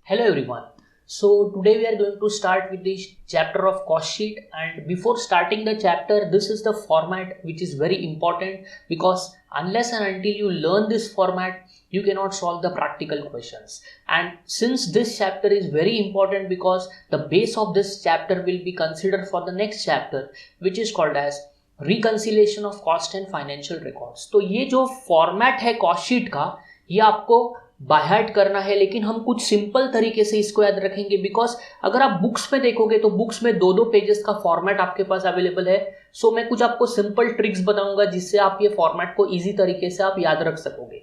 Hello everyone. So today we are going to start with this chapter of cost sheet, and before starting the chapter, this is the format which is very important because unless and until you learn this format, you cannot solve the practical questions. And since this chapter is very important because the base of this chapter will be considered for the next chapter, which is called as reconciliation of cost and financial records. तो ये जो format है cost sheet का, ये आपको by heart करना है, लेकिन हम कुछ सिंपल तरीके से इसको याद रखेंगे बिकॉज अगर आप बुक्स में देखोगे तो बुक्स में दो पेजेस का फॉर्मेट आपके पास अवेलेबल है. सो मैं कुछ आपको सिंपल ट्रिक्स बताऊंगा जिससे आप ये फॉर्मेट को इजी तरीके से आप याद रख सकोगे.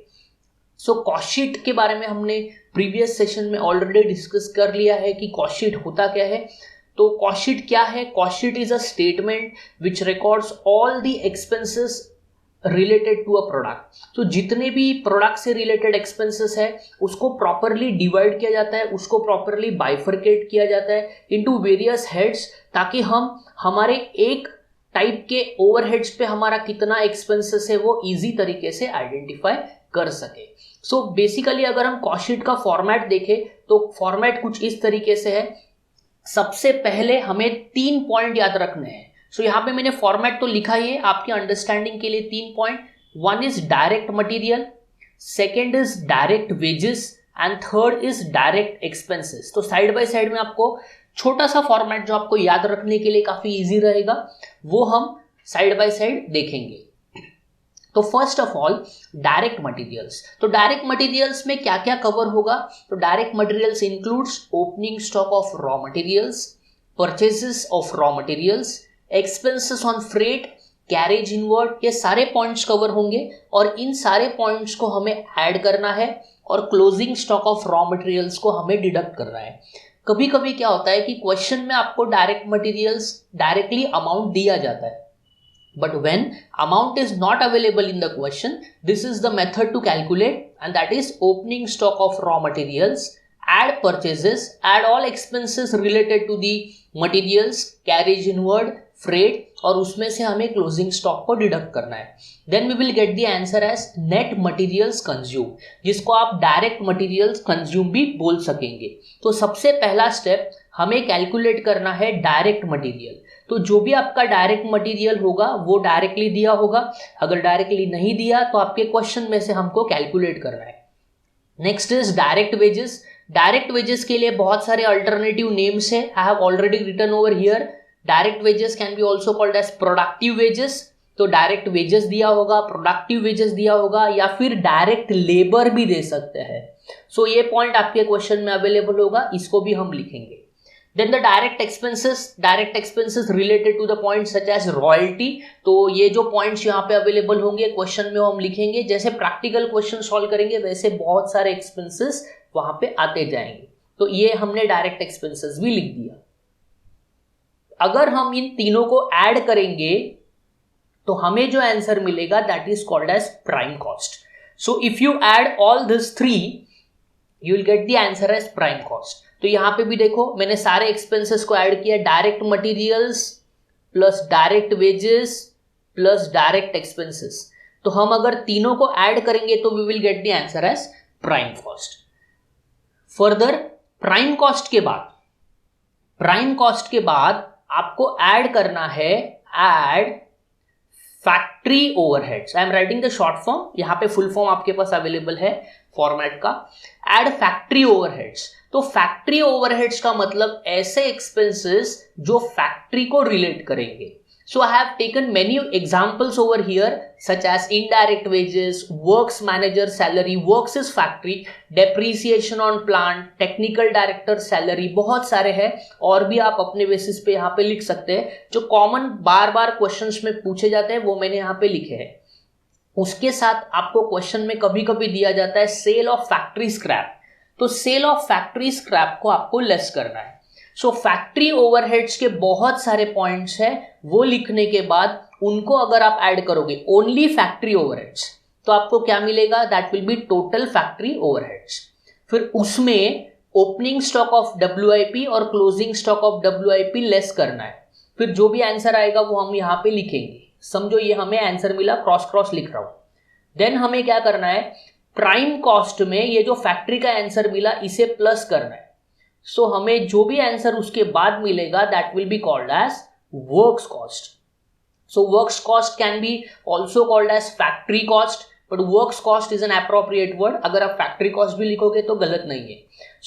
सो कॉस्ट शीट के बारे में हमने प्रीवियस सेशन में ऑलरेडी डिस्कस कर लिया है कि कॉस्ट शीट होता क्या है. तो कॉस्ट शीट क्या है? Cost sheet is a statement which records all the expenses related to a product. तो जितने भी प्रोडक्ट से रिलेटेड एक्सपेंसेस है उसको प्रॉपरली डिवाइड किया जाता है, उसको प्रॉपरली बाइफरकेट किया जाता है इनटू वेरियस हेड्स, ताकि हम हमारे एक टाइप के ओवरहेड्स पे हमारा कितना एक्सपेंसेस है वो इजी तरीके से आइडेंटिफाई कर सके. सो बेसिकली अगर हम कॉस्ट शीट का फॉर्मेट देखें तो फॉर्मेट कुछ इस तरीके से है. सबसे पहले हमें 3 पॉइंट याद रखने हैं. सो यहाँ पे मैंने फॉर्मेट तो लिखा ही है आपकी अंडरस्टैंडिंग के लिए. 3 point. 1 is direct material, second is direct wages and third is direct expenses. तो साइड बाय साइड में आपको छोटा सा फॉर्मेट जो आपको याद रखने के लिए काफी इजी रहेगा वो हम साइड बाय साइड देखेंगे. तो first of all direct materials. तो डायरेक्ट मटेरियल्स में क्या क्या कवर होगा? तो direct materials includes opening stock of raw materials, purchases of raw materials, expenses on freight, carriage inward. ये सारे पॉइंट्स कवर होंगे और इन सारे पॉइंट्स को हमें ऐड करना है और closing stock of raw materials को हमें डिडक्ट करना है. कभी कभी क्या होता है कि क्वेश्चन में आपको डायरेक्ट मटेरियल्स डायरेक्टली अमाउंट दिया जाता है, but when amount is not available in the question, this is the method to calculate, and that is opening stock of raw materials, add purchases, add all expenses related to the materials, carriage inward, freight, और उसमें से हमें closing stock को deduct करना है. Then we will get the answer as net materials consume, जिसको आप direct materials consume भी बोल सकेंगे. तो सबसे पहला स्टेप हमें कैलकुलेट करना है डायरेक्ट मटेरियल. तो जो भी आपका डायरेक्ट मटेरियल होगा वो डायरेक्टली दिया होगा, अगर डायरेक्टली नहीं दिया तो आपके क्वेश्चन में से हमको कैलकुलेट करना है. Next is direct wages. Direct wages के लिए बहुत सारे अल्टरनेटिव नेम्स है. I have already written over here. Direct wages can be also called as productive wages. तो डायरेक्ट वेजेस दिया होगा, प्रोडक्टिव वेजेस दिया होगा, या फिर डायरेक्ट लेबर भी दे सकते हैं. सो ये पॉइंट आपके क्वेश्चन में अवेलेबल होगा, इसको भी हम लिखेंगे. Then the direct expenses related to the points such as royalty. तो ये जो points यहाँ पे अवेलेबल होंगे क्वेश्चन में हम लिखेंगे. जैसे प्रैक्टिकल क्वेश्चन सॉल्व करेंगे वैसे बहुत सारे एक्सपेंसेस वहां पे आते जाएंगे. तो ये हमने डायरेक्ट एक्सपेंसेस भी लिख दिया. अगर हम इन तीनों को ऐड करेंगे तो हमें जो आंसर मिलेगा that is called as prime cost. So if you add all this 3 you will get the answer as prime cost. तो यहां पे भी देखो मैंने सारे एक्सपेंसेस को ऐड किया. Direct materials plus direct wages plus direct expenses. तो हम अगर तीनों को ऐड करेंगे तो we will get the answer as prime cost. Further prime cost के बाद आपको ऐड करना है add factory overheads. I am writing the short form, यहां पे फुल फॉर्म आपके पास अवेलेबल है फॉर्मेट का. Add factory overheads. तो फैक्ट्री ओवरहेड्स का मतलब ऐसे एक्सपेंसेस जो फैक्ट्री को रिलेट करेंगे. So I have taken many examples over here such as indirect wages, works manager salary, works is factory, depreciation on plant, technical director salary, बहुत सारे हैं और भी आप अपने बेसिस पे यहाँ पे लिख सकते हैं. जो कॉमन बार बार क्वेश्चंस में पूछे जाते हैं वो मैंने यहाँ पे लिखे हैं. उसके साथ आपको क्वेश्चन में कभी कभी दिया जाता है सेल ऑफ फैक्ट्री स्क्रैप. तो सेल ऑफ फैक्ट्री स्क्रैप को आपको लेस करना है. सो फैक्ट्री ओवरहेड्स के बहुत सारे पॉइंट्स हैं, वो लिखने के बाद उनको अगर आप ऐड करोगे ओनली फैक्ट्री ओवरहेड्स तो आपको क्या मिलेगा? That will B total factory overheads. फिर उसमें ओपनिंग स्टॉक ऑफ WIP और closing stock of WIP less करना है. फिर जो भी आंसर आएगा वो हम यहाँ पे लिखेंगे. समझो ये हमें आंसर मिला, क्रॉस लिख रहा हूं. देन हमें क्या करना है? प्राइम कॉस्ट में ये जो फैक्ट्री का आंसर मिला इसे प्लस करना है. सो हमें जो भी आंसर उसके बाद मिलेगा that will be called as works cost. So works cost can be also called as factory cost, but works cost is an appropriate word. अगर आप factory cost भी लिखोगे तो गलत नहीं है.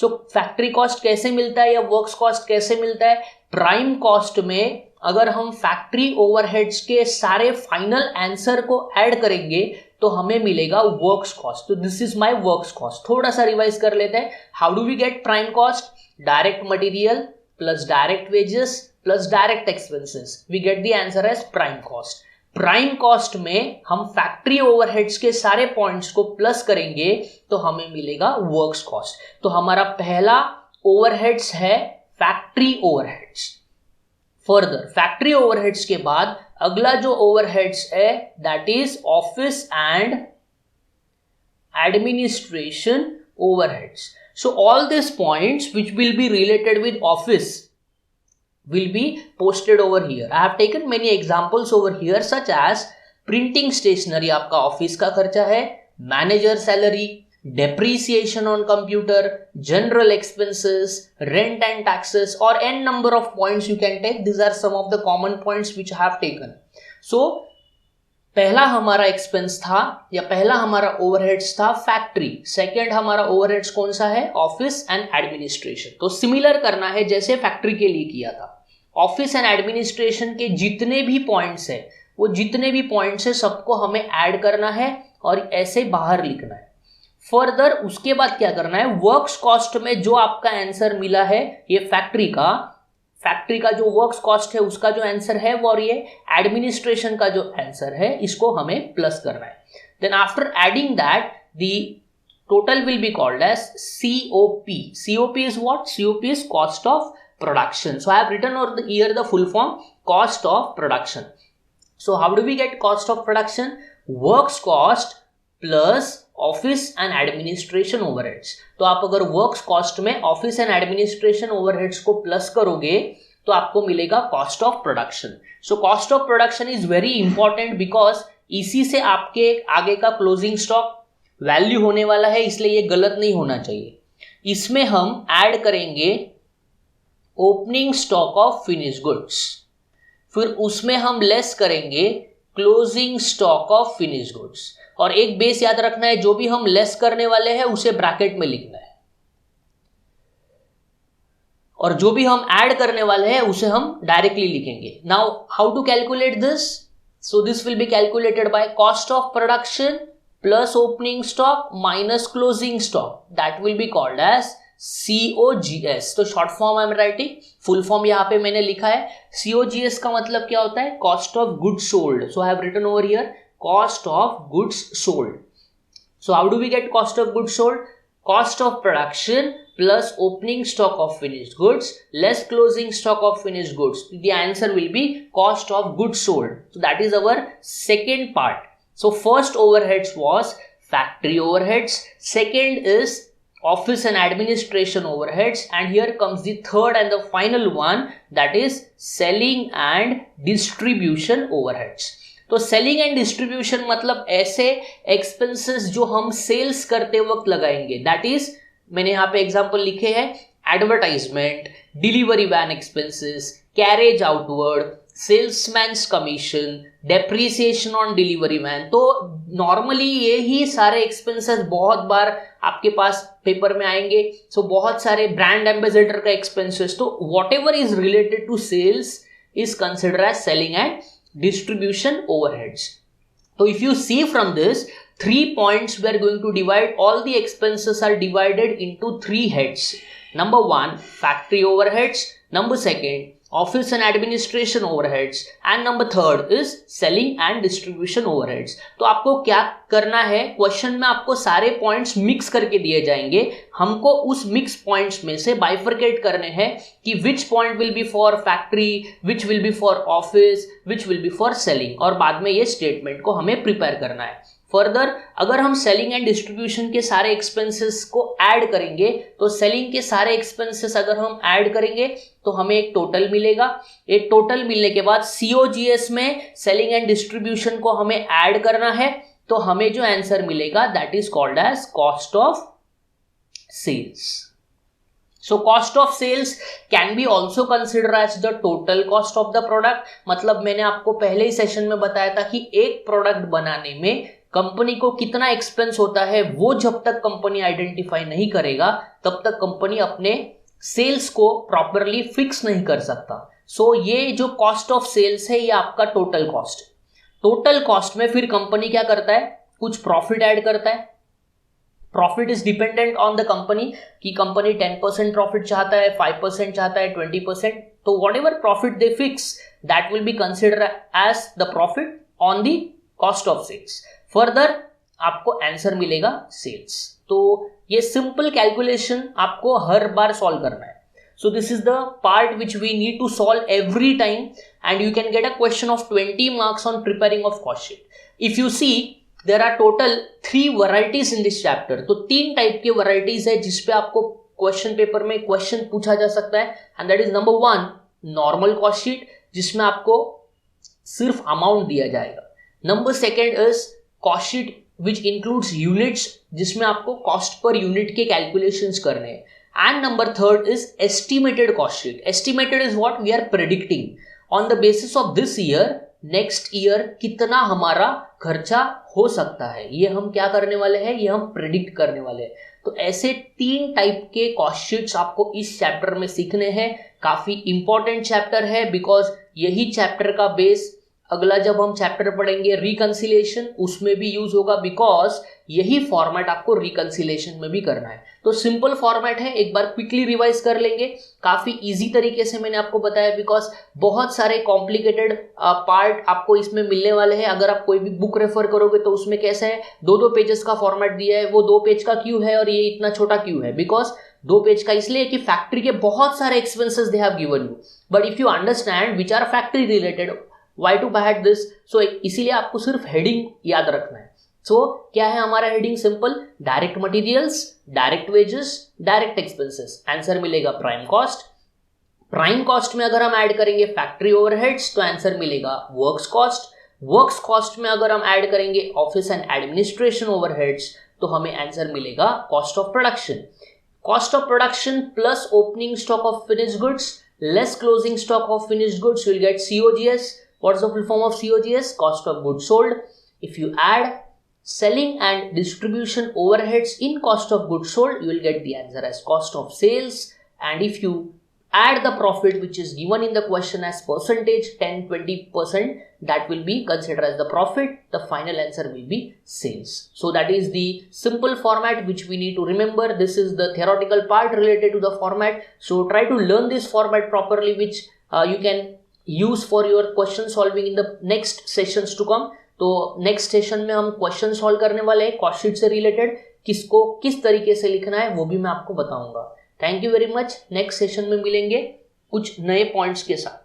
So factory cost कैसे मिलता है या works cost कैसे मिलता है? Prime cost में अगर हम factory overheads के सारे final answer को add करेंगे तो हमें मिलेगा works cost. तो this is my works cost. थोड़ा सा रिवाइज कर लेते हैं. How do we get prime cost? Direct material plus direct wages plus direct expenses. We get the answer as prime cost. Prime cost में हम factory overheads के सारे points को प्लस करेंगे तो हमें मिलेगा वर्क्स कॉस्ट. तो हमारा पहला ओवरहेड्स है factory overheads. Further factory overheads के बाद अगला जो ओवरहेड्स है that is office and administration overheads. So all this points which will be related with office will be posted over here. I have taken many examples over here such as printing stationery आपका office का खर्चा है, manager salary, depreciation on computer, general expenses, rent and taxes or n number of points you can take. These are some of the common points which I have taken. So पहला हमारा expense था या पहला हमारा overheads था factory. Second हमारा overheads कौन सा है? Office and administration. तो सिमिलर करना है जैसे फैक्ट्री के लिए किया था. ऑफिस एंड एडमिनिस्ट्रेशन के जितने भी पॉइंट्स है वो जितने भी पॉइंट्स है सबको हमें ऐड करना है और ऐसे बाहर लिखना है. फर्दर उसके बाद क्या करना है? वर्क्स कॉस्ट में जो आपका आंसर मिला है ये फैक्ट्री का जो वर्क्स कॉस्ट है उसका जो आंसर है वो और ये एडमिनिस्ट्रेशन का जो आंसर है इसको हमें प्लस करना है. Then after adding that the total will be called as COP. COP is what? COP is cost of production. So I have written over here the full form cost of production. So how do we get cost of production? Works cost plus office and administration overheads. तो आप अगर works cost में office and administration overheads को plus करोगे तो आपको मिलेगा cost of production. So cost of production is very important because इसी से आपके आगे का क्लोजिंग स्टॉक वैल्यू होने वाला है, इसलिए ये गलत नहीं होना चाहिए. इसमें हम ऐड करेंगे opening stock of finish goods, फिर उसमें हम लेस करेंगे closing stock of finish goods. और एक बेस याद रखना है, जो भी हम लेस करने वाले हैं उसे ब्रैकेट में लिखना है और जो भी हम ऐड करने वाले हैं उसे हम डायरेक्टली लिखेंगे. Now how to calculate this? So this will be calculated by cost of production plus opening stock minus closing stock. That will be called as COGS. तो short form I am writing, full form यहाँ पे मैंने लिखा है. COGS का मतलब क्या होता है? Cost of goods sold. So I have written over here cost of goods sold. So how do we get cost of goods sold? Cost of production plus opening stock of finished goods less closing stock of finished goods. The answer will be cost of goods sold. So that is our second part. So first overheads was factory overheads. Second is office and administration overheads. And here comes the third and the final one, that is selling and distribution overheads. तो selling and distribution मतलब ऐसे expenses जो हम sales करते वक्त लगाएंगे. That is मैंने यहाँ पे एग्जांपल लिखे हैं advertisement, delivery van expenses, carriage outward, salesman's commission, depreciation on delivery van. तो नॉर्मली ये ही सारे एक्सपेंसेस बहुत बार आपके पास पेपर में आएंगे. सो बहुत सारे ब्रांड एम्बेसडर का एक्सपेंसेस. तो whatever is related to sales is consider as selling and distribution overheads. So if you see from this 3 points, we are going to divide all the expenses are divided into 3 heads. Number 1 factory overheads, number 2 office and administration overheads and number 3 is selling and distribution overheads. तो आपको क्या करना है? Question में आपको सारे points mix करके दिए जाएंगे. हमको उस मिक्स पॉइंट्स में से बाइफरकेट करने हैं कि which point will be for factory, which will be for office, which will be for selling, और बाद में ये स्टेटमेंट को हमें प्रिपेयर करना है. फर्दर अगर हम सेलिंग एंड डिस्ट्रीब्यूशन के सारे एक्सपेंसेस को ऐड करेंगे तो सेलिंग के सारे एक्सपेंसेस अगर हम ऐड करेंगे तो हमें एक टोटल मिलेगा. एक टोटल मिलने के बाद COGS में सेलिंग एंड डिस्ट्रीब्यूशन को हमें ऐड करना है तो हमें जो आंसर मिलेगा that is called as cost of sales. So cost of sales can be also consider as the total cost of the product. मतलब मैंने आपको पहले ही सेशन में बताया था कि एक प्रोडक्ट बनाने में कंपनी को कितना एक्सपेंस होता है, वो जब तक कंपनी आइडेंटिफाई नहीं करेगा तब तक कंपनी अपने सेल्स को प्रॉपरली फिक्स नहीं कर सकता। सो ये जो कॉस्ट ऑफ सेल्स है ये आपका टोटल कॉस्ट है। टोटल कॉस्ट में फिर कंपनी क्या करता है, कुछ प्रॉफिट ऐड करता है। Profit is dependent on the company कि कंपनी 10% प्रॉफिट चाहता है, 5% चाहता है, 20%, तो whatever profit they fix that will be consider as the profit on the cost of sales. Further आपको आंसर मिलेगा सेल्स। तो ये सिंपल कैलकुलेशन आपको हर बार सॉल्व करना है। So this is the part which we need to solve every time, and you can get a question of 20 marks on preparing of cost sheet. If you see, there are total 3 varieties in this chapter. तो 3 type के varieties है जिसपे आपको question paper में question पूछा जा सकता है, and that is number 1 normal cost sheet जिसमें आपको सिर्फ अमाउंट दिया जाएगा। Number 2 is cost sheet which includes units जिसमें आपको कॉस्ट पर यूनिट के कैलकुलेशंस करने हैं। And number 3 is estimated cost sheet. Estimated is what we are predicting on the basis of this year, next year कितना हमारा खर्चा हो सकता है, ये हम क्या करने वाले हैं, ये हम प्रेडिक्ट करने वाले हैं। तो ऐसे 3 टाइप के कॉस्ट शीट्स आपको इस चैप्टर में सीखने हैं। काफी इंपॉर्टेंट चैप्टर है बिकॉज यही चैप्टर का बेस अगला जब हम चैप्टर पढ़ेंगे रिकंसिलिएशन उसमें भी यूज होगा, बिकॉज यही फॉर्मेट आपको रिकंसिलिएशन में भी करना है। तो सिंपल फॉर्मेट है, एक बार क्विकली रिवाइज कर लेंगे। काफी इजी तरीके से मैंने आपको बताया बिकॉज बहुत सारे कॉम्प्लिकेटेड पार्ट आपको इसमें मिलने वाले हैं। अगर आप कोई भी बुक रेफर करोगे तो उसमें कैसा है, 2 पेजेस का फॉर्मेट दिया है, वो 2 पेज का क्यों है और ये इतना छोटा क्यों है, बिकॉज 2 पेज का इसलिए कि फैक्ट्री के बहुत सारे expenses they have given you, but if you understand which are factory related, why to buy this, so इसीलिए आपको सिर्फ हेडिंग याद रखना है। सो क्या है हमारा heading, simple, direct materials, direct wages, direct expenses. Answer मिलेगा प्राइम कॉस्ट। प्राइम कॉस्ट में अगर हम ऐड करेंगे फैक्ट्री ओवरहेड्स तो आंसर मिलेगा वर्क्स कॉस्ट। वर्क्स कॉस्ट में अगर हम ऐड करेंगे ऑफिस एंड एडमिनिस्ट्रेशन ओवरहेड्स तो हमें आंसर मिलेगा cost of production. Cost of production plus opening stock of finished goods less closing stock of finished goods will get COGS. What's the full form of COGS? Cost of goods sold. If you add selling and distribution overheads in cost of goods sold, you will get the answer as cost of sales. And if you add the profit which is given in the question as percentage, 10-20%, that will be considered as the profit. The final answer will be sales. So that is the simple format which we need to remember. This is the theoretical part related to the format. So try to learn this format properly, which you can use for your question solving in the next sessions to come. तो next session में हम question solve करने वाले हैं cost sheet से related, किसको किस तरीके से लिखना है वो भी मैं आपको बताऊंगा। Thank you very much. Next session में मिलेंगे कुछ नए पॉइंट्स के साथ।